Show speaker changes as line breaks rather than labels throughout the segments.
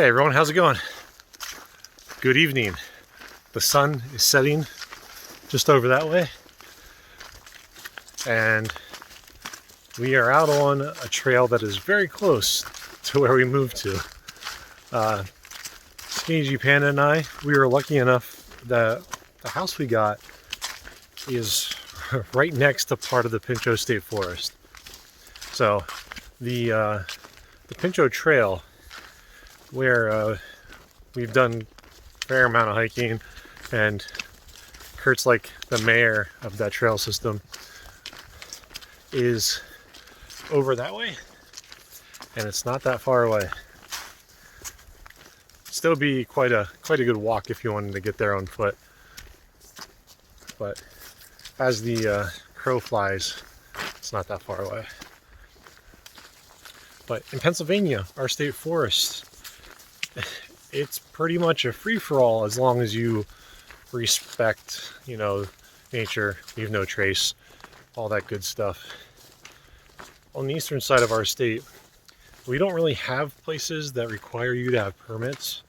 Hey everyone, how's it going? Good evening. The sun is setting just over that way, and we are out on a trail that is very close to where we moved to. Skinny G Panda and I, we were lucky enough that the house we got is right next to part of the Pinchot State Forest. So the Pinchot Trail, where we've done a fair amount of hiking, and Kurt's like the mayor of that trail system, is over that way, and it's not that far away. Still be quite a good walk if you wanted to get there on foot, but as the crow flies, it's not that far away. But in Pennsylvania, our state forest, it's pretty much a free-for-all as long as you respect, nature, leave no trace, all that good stuff. On the eastern side of our state, we don't really have places that require you to have permits.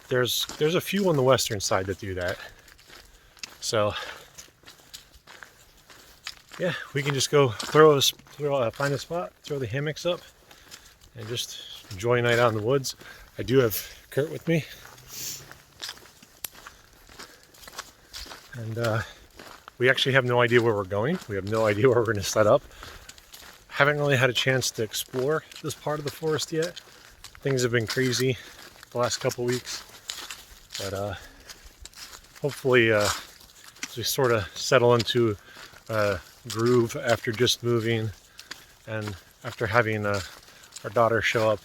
There's a few on the western side that do that. So yeah, we can just go find a spot, throw the hammocks up, and just enjoy a night out in the woods. I do have Kurt with me, and we actually have no idea where we're going. We have no idea where we're going to set up. Haven't really had a chance to explore this part of the forest yet. Things have been crazy the last couple weeks, but hopefully as we sort of settle into a groove after just moving and after having our daughter show up,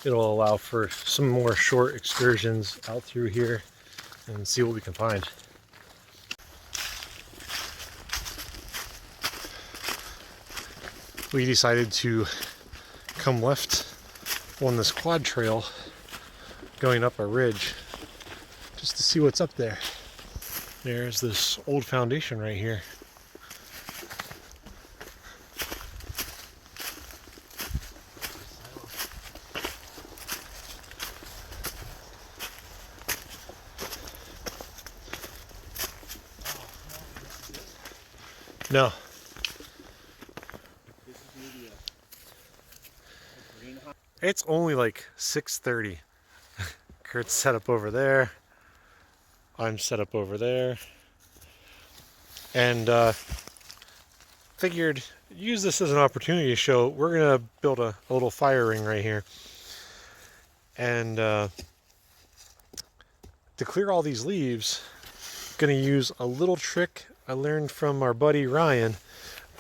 it'll allow for some more short excursions out through here and see what we can find. We decided to come left on this quad trail going up a ridge just to see what's up there. There's this old foundation right here. No. It's only like 6:30. Kurt's set up over there. I'm set up over there. And figured use this as an opportunity to show we're gonna build a little fire ring right here. And to clear all these leaves, gonna use a little trick I learned from our buddy Ryan,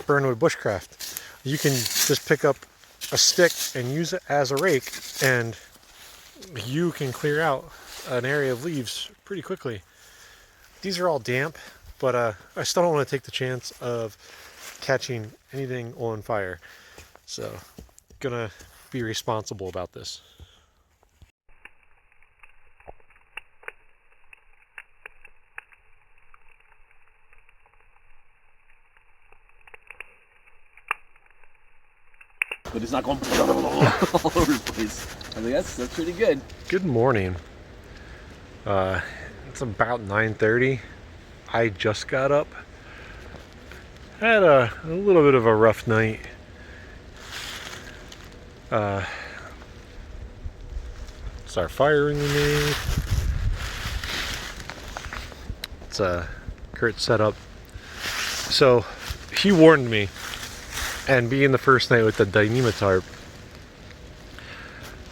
Burnwood Bushcraft. You can just pick up a stick and use it as a rake, and you can clear out an area of leaves pretty quickly. These are all damp, but I still don't want to take the chance of catching anything on fire, so gonna be responsible about this.
But it's not going all over the place. I think that's pretty good.
Good morning. It's about 9:30. I just got up. Had a little bit of a rough night. It's our fire ring we made. It's Kurt set up. So he warned me. And being the first night with the DCF Tarp,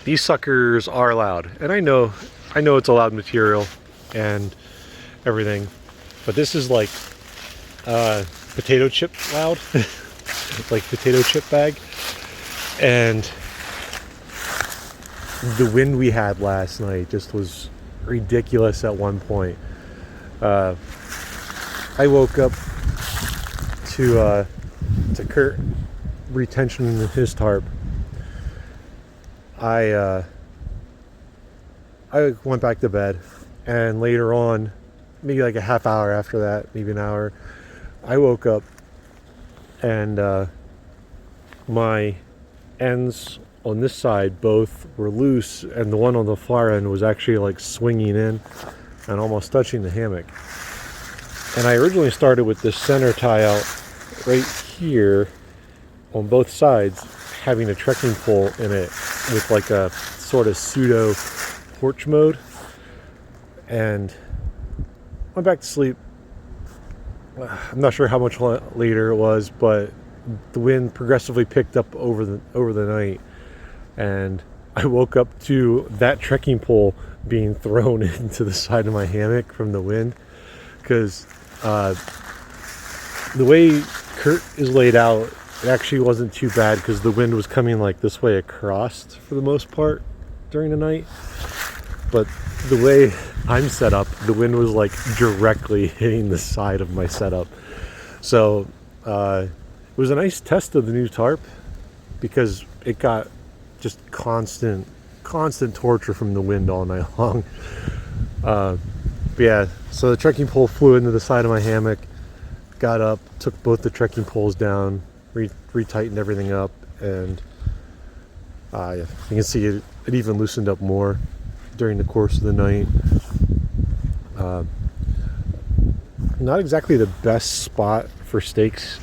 these suckers are loud. And I know it's a loud material and everything, but this is like potato chip loud, like potato chip bag. And the wind we had last night just was ridiculous at one point. I woke up to Kurt retention in his tarp. I went back to bed, and later on, maybe like a half hour after that, maybe an hour, I woke up and my ends on this side both were loose, and the one on the far end was actually like swinging in and almost touching the hammock. And I originally started with this center tie out right here on both sides, having a trekking pole in it with like a sort of pseudo porch mode, and went back to sleep. I'm not sure how much later it was, but the wind progressively picked up over the night, and I woke up to that trekking pole being thrown into the side of my hammock from the wind, because the way Kurt is laid out, it actually wasn't too bad because the wind was coming like this way across for the most part during the night. But the way I'm set up, the wind was like directly hitting the side of my setup. So it was a nice test of the new tarp, because it got just constant torture from the wind all night long. But yeah, so the trekking pole flew into the side of my hammock, got up, took both the trekking poles down, retightened everything up, and you can see it even loosened up more during the course of the night. Not exactly the best spot for stakes.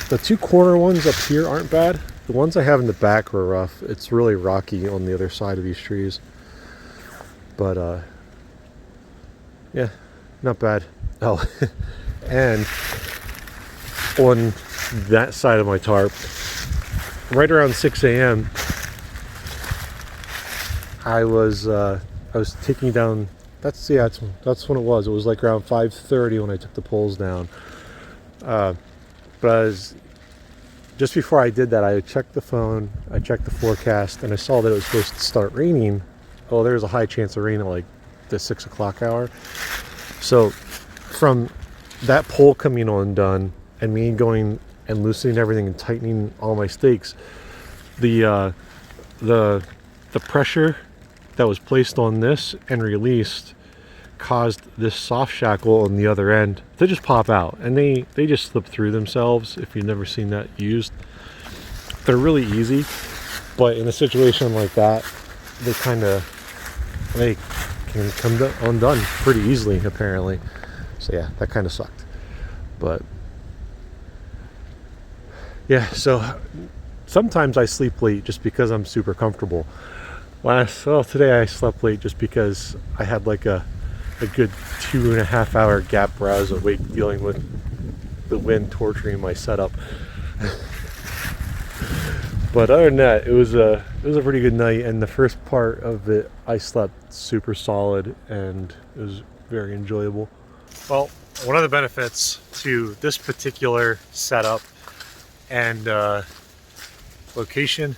The two corner ones up here aren't bad. The ones I have in the back were rough. It's really rocky on the other side of these trees. But yeah, not bad. Oh, and on that side of my tarp, right around 6 a.m., I was taking down. That's when it was. It was like around 5:30 when I took the poles down. But just before I did that, I checked the phone, I checked the forecast, and I saw that it was supposed to start raining. Oh, there was a high chance of rain at like the 6 o'clock hour. So from that pole coming undone and me going and loosening everything and tightening all my stakes, the pressure that was placed on this and released caused this soft shackle on the other end to just pop out, and they just slip through themselves. If you've never seen that used, they're really easy, but in a situation like that, they can come undone pretty easily apparently. So yeah, that kind of sucked. But yeah, so sometimes I sleep late just because I'm super comfortable. Today I slept late just because I had like a good 2.5 hour gap where I was awake dealing with the wind torturing my setup. But other than that, it was a pretty good night, and the first part of it I slept super solid and it was very enjoyable. Well, one of the benefits to this particular setup and location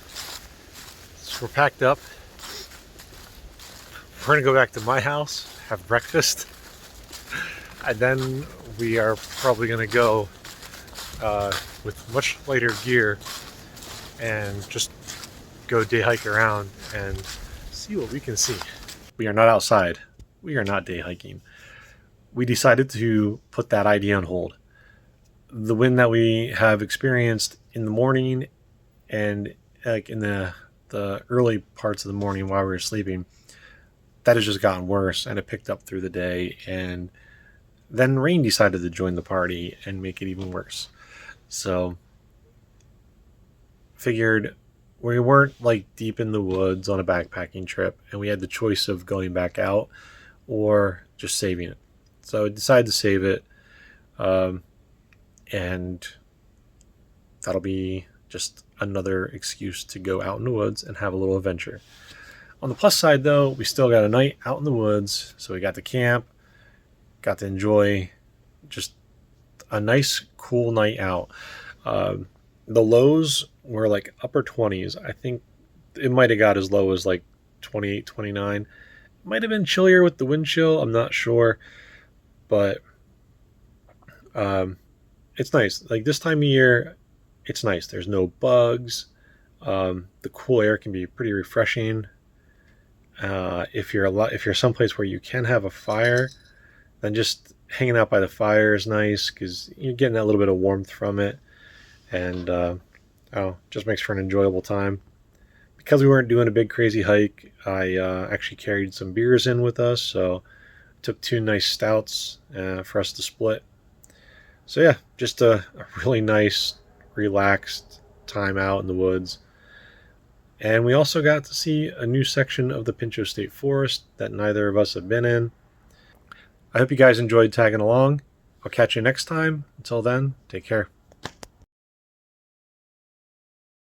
is we're packed up. We're gonna go back to my house, have breakfast, and then we are probably gonna go with much lighter gear and just go day hike around and see what we can see. We are not outside. We are not day hiking. We decided to put that idea on hold. The wind that we have experienced in the morning and like in the early parts of the morning while we were sleeping, that has just gotten worse, and it picked up through the day, and then rain decided to join the party and make it even worse. So figured we weren't like deep in the woods on a backpacking trip, and we had the choice of going back out or just saving it. So I decided to save it, and that'll be just another excuse to go out in the woods and have a little adventure. On the plus side, though, we still got a night out in the woods, so we got to camp, got to enjoy just a nice, cool night out. The lows were like upper 20s. I think it might have got as low as like 28, 29. Might have been chillier with the wind chill, I'm not sure, but it's nice. Like this time of year, it's nice. There's no bugs. The cool air can be pretty refreshing. If you're someplace where you can have a fire, then just hanging out by the fire is nice because you're getting that little bit of warmth from it, and just makes for an enjoyable time. because we weren't doing a big crazy hike, I actually carried some beers in with us, so took 2 nice stouts for us to split. So yeah, just a really nice, relaxed time out in the woods. And we also got to see a new section of the Pinchot State Forest that neither of us have been in. I hope you guys enjoyed tagging along. I'll catch you next time. Until then, take care.